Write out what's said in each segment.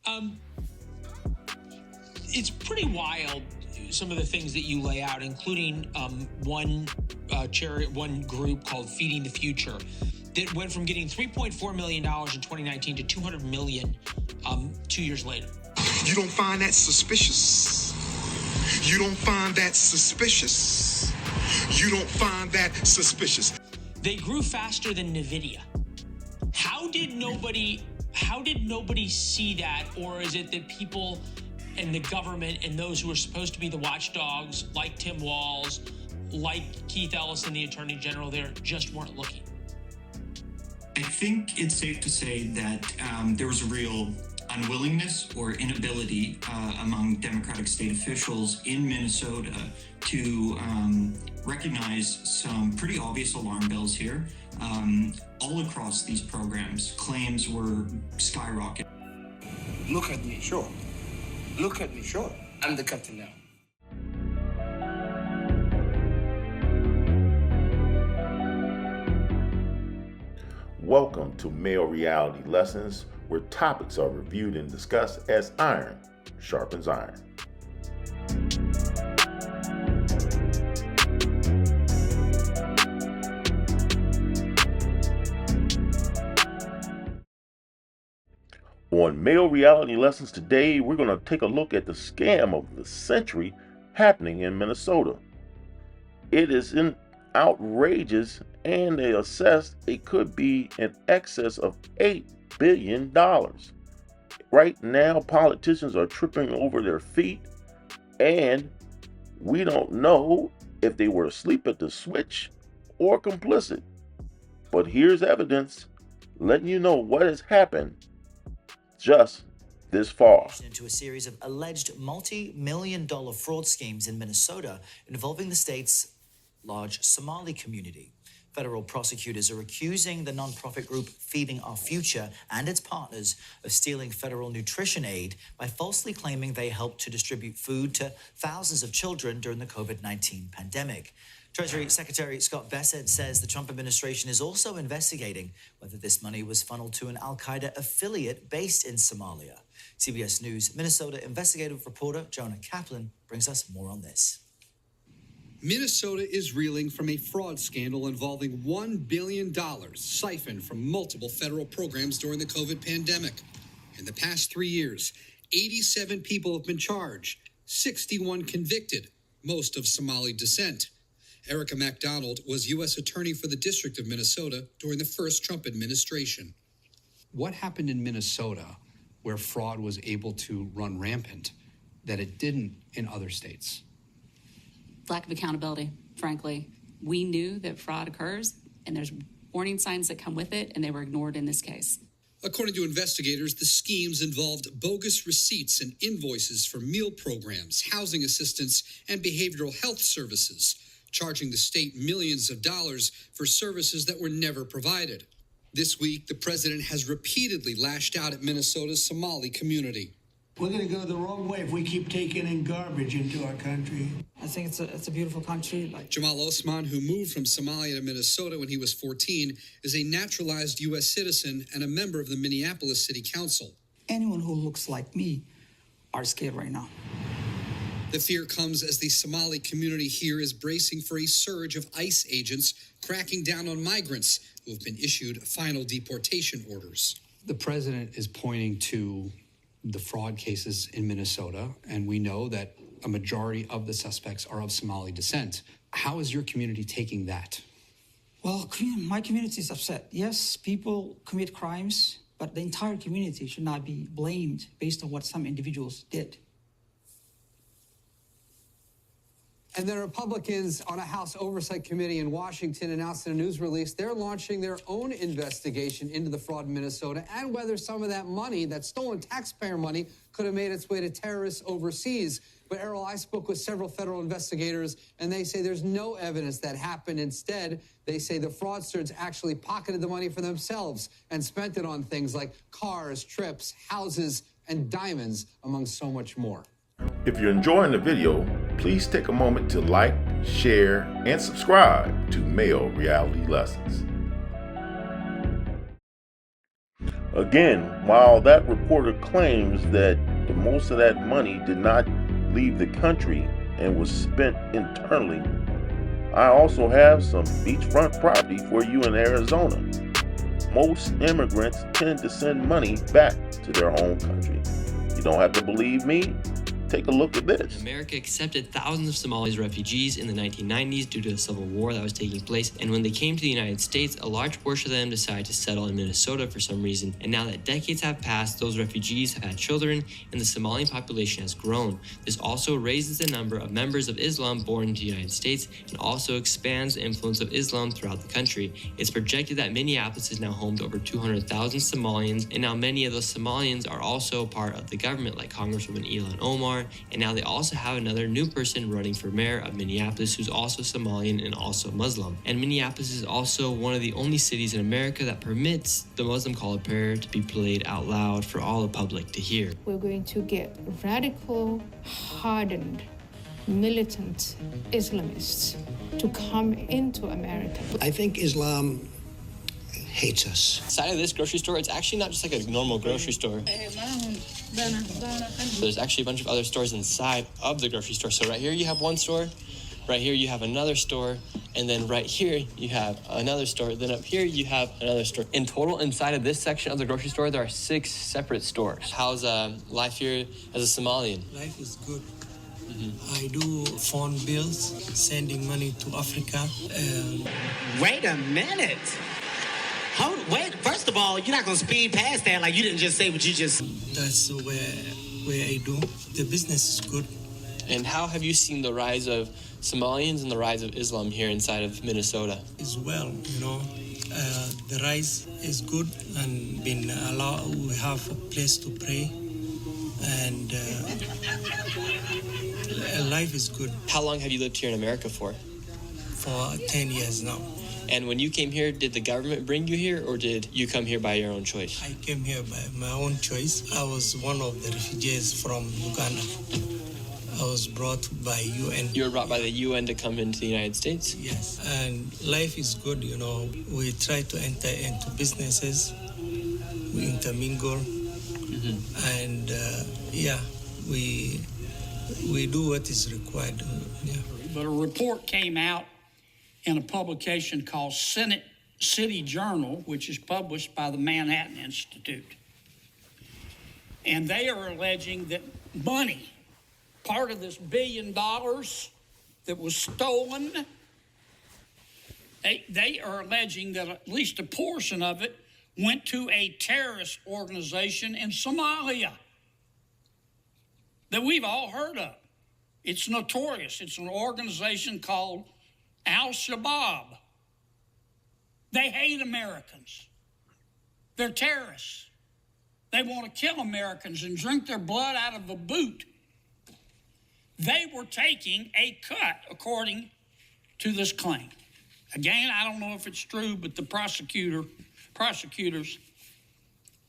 Um, it's pretty wild, some of the things that you lay out, including one group called Feeding the Future that went from getting $3.4 million in 2019 to $200 million 2 years later. You don't find that suspicious? You don't find that suspicious? You don't find that suspicious? They grew faster than NVIDIA. How did nobody see that? Or is it that people and the government and those who are supposed to be the watchdogs, like Tim Walz, like Keith Ellison, the Attorney General there, just weren't looking? I think it's safe to say that there was a real unwillingness or inability among Democratic state officials in Minnesota to recognize some pretty obvious alarm bells here. All across these programs, claims were skyrocketing. Look at me, sure. Look at me, sure. I'm the captain now. Welcome to Male Reality Lessons, where topics are reviewed and discussed as iron sharpens iron. On Male Reality Lessons today, we're going to take a look at the scam of the century happening in Minnesota. It is outrageous, and they assess it could be in excess of $8 billion. Right now, politicians are tripping over their feet, and we don't know if they were asleep at the switch or complicit. But here's evidence letting you know what has happened just this far. Into a series of alleged multi-million-dollar fraud schemes in Minnesota involving the state's large Somali community. Federal prosecutors are accusing the nonprofit group Feeding Our Future and its partners of stealing federal nutrition aid by falsely claiming they helped to distribute food to thousands of children during the COVID-19 pandemic. Treasury Secretary Scott Bessent says the Trump administration is also investigating whether this money was funneled to an al-Qaeda affiliate based in Somalia. CBS News Minnesota investigative reporter Jonah Kaplan brings us more on this. Minnesota is reeling from a fraud scandal involving $1 billion siphoned from multiple federal programs during the COVID pandemic. In the past 3 years, 87 people have been charged, 61 convicted, most of Somali descent. Erica MacDonald was U.S. Attorney for the District of Minnesota during the first Trump administration. What happened in Minnesota where fraud was able to run rampant that it didn't in other states? Lack of accountability, frankly. We knew that fraud occurs, and there's warning signs that come with it, and they were ignored in this case. According to investigators, the schemes involved bogus receipts and invoices for meal programs, housing assistance, and behavioral health services, charging the state millions of dollars for services that were never provided. This week, the president has repeatedly lashed out at Minnesota's Somali community. We're going to go the wrong way if we keep taking in garbage into our country. I think it's a beautiful country. Jamal Osman, who moved from Somalia to Minnesota when he was 14, is a naturalized U.S. citizen and a member of the Minneapolis City Council. Anyone who looks like me are scared right now. The fear comes as the Somali community here is bracing for a surge of ICE agents cracking down on migrants who have been issued final deportation orders. The president is pointing to the fraud cases in Minnesota, and we know that a majority of the suspects are of Somali descent. How is your community taking that? Well, my community is upset. Yes, people commit crimes, but the entire community should not be blamed based on what some individuals did. And the Republicans on a House Oversight Committee in Washington announced in a news release they're launching their own investigation into the fraud in Minnesota and whether some of that money, that stolen taxpayer money, could have made its way to terrorists overseas. But Errol, I spoke with several federal investigators, and they say there's no evidence that happened. Instead, they say the fraudsters actually pocketed the money for themselves and spent it on things like cars, trips, houses, and diamonds, among so much more. If you're enjoying the video, please take a moment to like, share, and subscribe to Male Reality Lessons. Again, while that reporter claims that most of that money did not leave the country and was spent internally, I also have some beachfront property for you in Arizona. Most immigrants tend to send money back to their home country. You don't have to believe me? Take a look at this. America accepted thousands of Somalis refugees in the 1990s due to the civil war that was taking place, and when they came to the United States, a large portion of them decided to settle in Minnesota for some reason. And now that decades have passed, those refugees have had children, and the Somali population has grown. This also raises the number of members of Islam born into the United States, and also expands the influence of Islam throughout the country. It's projected that Minneapolis is now home to over 200,000 Somalians, and now many of those Somalians are also part of the government, like Congresswoman Ilhan Omar. And now they also have another new person running for mayor of Minneapolis who's also Somalian and also Muslim. And Minneapolis is also one of the only cities in America that permits the Muslim call of prayer to be played out loud for all the public to hear. We're going to get radical, hardened, militant Islamists to come into America. I think Islam hates us. Inside of this grocery store, it's actually not just like a normal grocery store. There's actually a bunch of other stores inside of the grocery store. So right here you have one store, right here you have another store, and then right here you have another store, then up here you have another store. In total, inside of this section of the grocery store, there are 6 separate stores. How's life here as a Somalian? Life is good. I do phone bills, sending money to Africa. Wait a minute. Wait, first of all, you're not going to speed past that like you didn't just say what you just... That's where I do. The business is good. And how have you seen the rise of Somalians and the rise of Islam here inside of Minnesota? As well, the rise is good and we have a place to pray, and life is good. How long have you lived here in America for? For 10 years now. And when you came here, did the government bring you here, or did you come here by your own choice? I came here by my own choice. I was one of the refugees from Uganda. I was brought by UN. You were brought by the UN to come into the United States? Yes. And life is good, We try to enter into businesses. We intermingle. And, we do what is required. Yeah. But a report came out in a publication called Senate City Journal, which is published by the Manhattan Institute. And they are alleging that money, part of this $1 billion that was stolen, they are alleging that at least a portion of it went to a terrorist organization in Somalia that we've all heard of. It's notorious. It's an organization called Al-Shabaab. They hate Americans. They're terrorists. They want to kill Americans and drink their blood out of a boot. They were taking a cut, according to this claim. Again, I don't know if it's true, but the prosecutors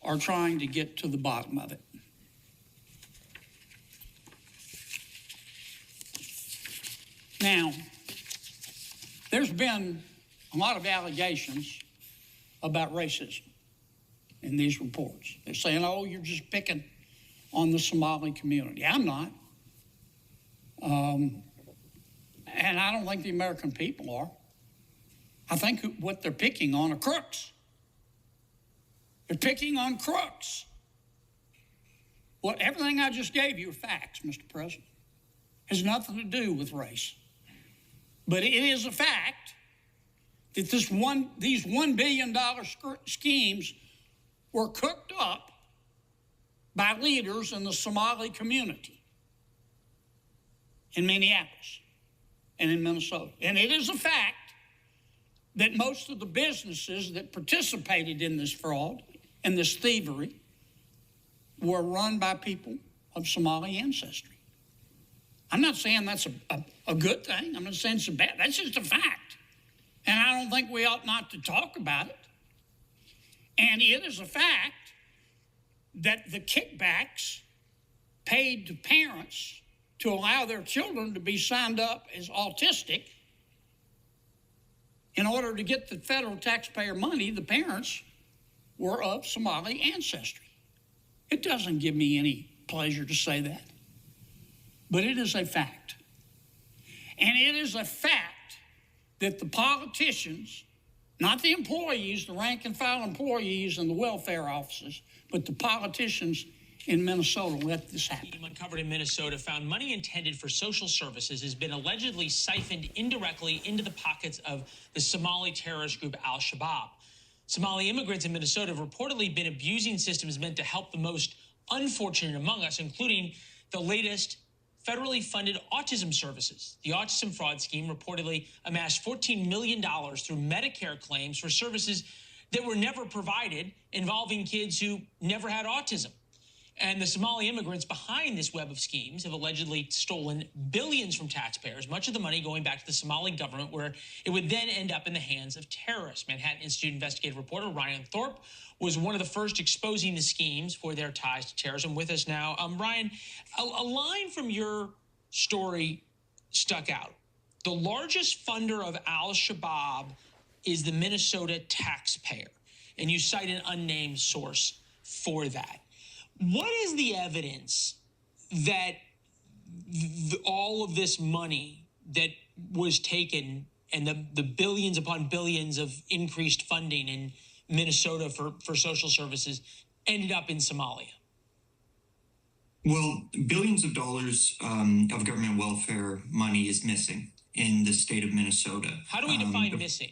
are trying to get to the bottom of it. Now, there's been a lot of allegations about racism in these reports. They're saying, oh, you're just picking on the Somali community. I'm not. And I don't think the American people are. I think what they're picking on are crooks. They're picking on crooks. Well, everything I just gave you are facts, Mr. President. Has nothing to do with race. But it is a fact that these $1 billion schemes were cooked up by leaders in the Somali community in Minneapolis and in Minnesota. And it is a fact that most of the businesses that participated in this fraud and this thievery were run by people of Somali ancestry. I'm not saying that's a good thing. I'm not saying it's a bad. That's just a fact. And I don't think we ought not to talk about it. And it is a fact that the kickbacks paid to parents to allow their children to be signed up as autistic, in order to get the federal taxpayer money, the parents were of Somali ancestry. It doesn't give me any pleasure to say that, but it is a fact. And it is a fact that the politicians, not the employees, the rank and file employees and the welfare offices, but the politicians in Minnesota let this happen. Team uncovered in Minnesota found money intended for social services has been allegedly siphoned indirectly into the pockets of the Somali terrorist group Al-Shabaab. Somali immigrants in Minnesota have reportedly been abusing systems meant to help the most unfortunate among us, including the latest federally funded autism services. The autism fraud scheme reportedly amassed $14 million through Medicare claims for services that were never provided, involving kids who never had autism. And the Somali immigrants behind this web of schemes have allegedly stolen billions from taxpayers, much of the money going back to the Somali government, where it would then end up in the hands of terrorists. Manhattan Institute investigative reporter Ryan Thorpe was one of the first exposing the schemes for their ties to terrorism. With us now, Ryan, a line from your story stuck out. The largest funder of Al-Shabaab is the Minnesota taxpayer, and you cite an unnamed source for that. What is the evidence that all of this money that was taken and the billions upon billions of increased funding in Minnesota for social services ended up in Somalia? Well, billions of dollars of government welfare money is missing in the state of Minnesota. How do we define missing?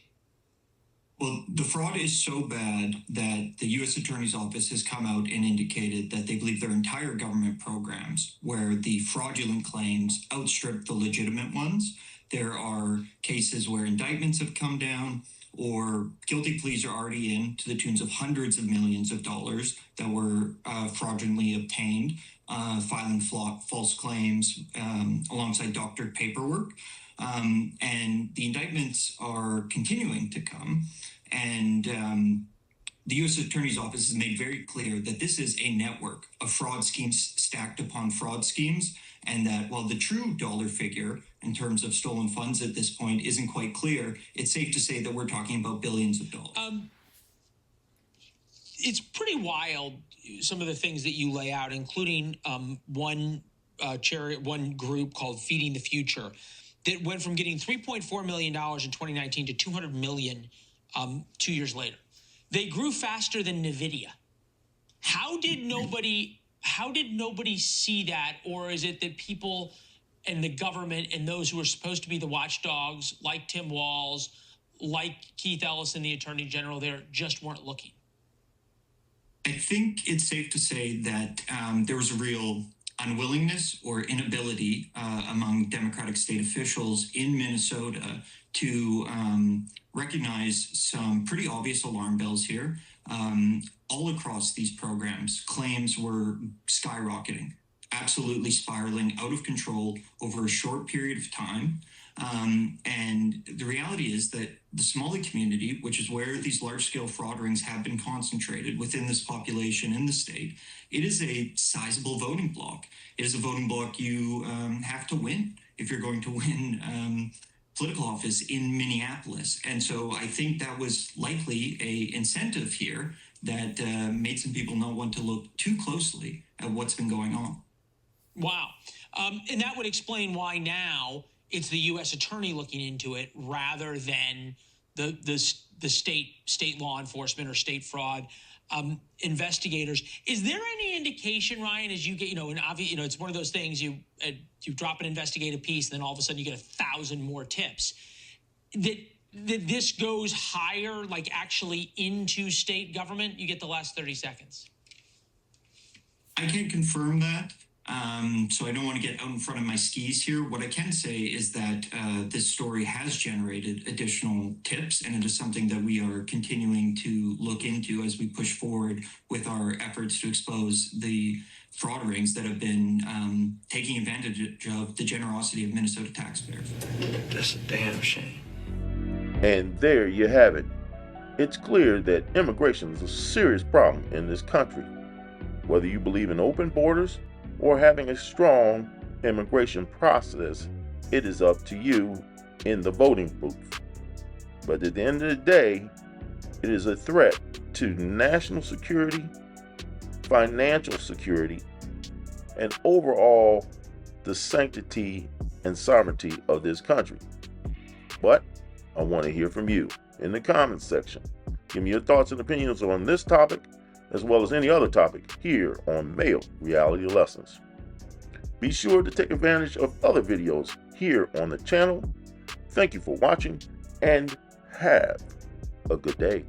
Well, the fraud is so bad that the U.S. Attorney's Office has come out and indicated that they believe their entire government programs, where the fraudulent claims outstrip the legitimate ones. There are cases where indictments have come down or guilty pleas are already in to the tunes of hundreds of millions of dollars that were fraudulently obtained, filing false claims alongside doctored paperwork. And the indictments are continuing to come. And the U.S. Attorney's Office has made very clear that this is a network of fraud schemes stacked upon fraud schemes, and that while the true dollar figure in terms of stolen funds at this point isn't quite clear, it's safe to say that we're talking about billions of dollars. It's pretty wild, some of the things that you lay out, including one group called Feeding the Future that went from getting $3.4 million in 2019 to $200 million 2 years later. They grew faster than NVIDIA. How did nobody see that? Or is it that people and the government and those who are supposed to be the watchdogs, like Tim Walz, like Keith Ellison, the Attorney General, there just weren't looking? I think it's safe to say that there was a real unwillingness or inability among Democratic state officials in Minnesota to recognize some pretty obvious alarm bells here. All across these programs, claims were skyrocketing, absolutely spiraling out of control over a short period of time. And the reality is that the Somali community, which is where these large-scale fraud rings have been concentrated within this population in the state, it is a sizable voting bloc. It is a voting bloc you have to win if you're going to win political office in Minneapolis. And so I think that was likely a incentive here that made some people not want to look too closely at what's been going on. Wow. And that would explain why now it's the U.S. attorney looking into it rather than the state law enforcement or state fraud investigators. Is there any indication, Ryan, as you get, and obviously, it's one of those things you drop an investigative piece, and then all of a sudden you get 1,000 more tips that this goes higher, like actually into state government? You get the last 30 seconds. I can't confirm that. So I don't want to get out in front of my skis here. What I can say is that this story has generated additional tips, and it is something that we are continuing to look into as we push forward with our efforts to expose the fraud rings that have been taking advantage of the generosity of Minnesota taxpayers. That's a damn shame. And there you have it. It's clear that immigration is a serious problem in this country. Whether you believe in open borders or having a strong immigration process, it is up to you in the voting booth. But at the end of the day, It is a threat to national security, financial security, and overall the sanctity and sovereignty of this country. But I want to hear from you in the comments section. Give me your thoughts and opinions on this topic, as well as any other topic here on Male Reality Lessons. Be sure to take advantage of other videos here on the channel. Thank you for watching and have a good day.